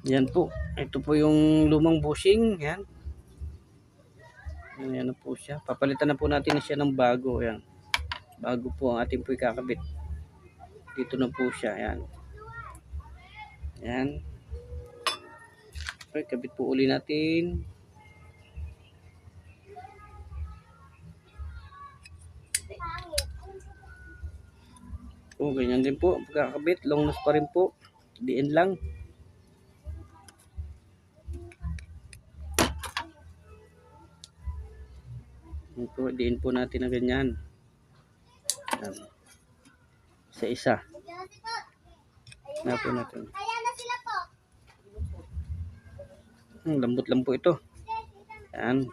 Yan po. Ito po yung lumang bushing. Yan. Yan na po siya. Papalitan na po natin siya ng bago. Yan. Bago po ang ating po ikakabit. Dito na po siya. Yan. Yan. Okay, kabit po uli natin. Oh, ganyan din po. Pagkakabit, long nose pa rin po. Diin lang. Ito, diin po natin na ganyan. Isa-isa. Na po natin. Lambot lang po ito. Yan.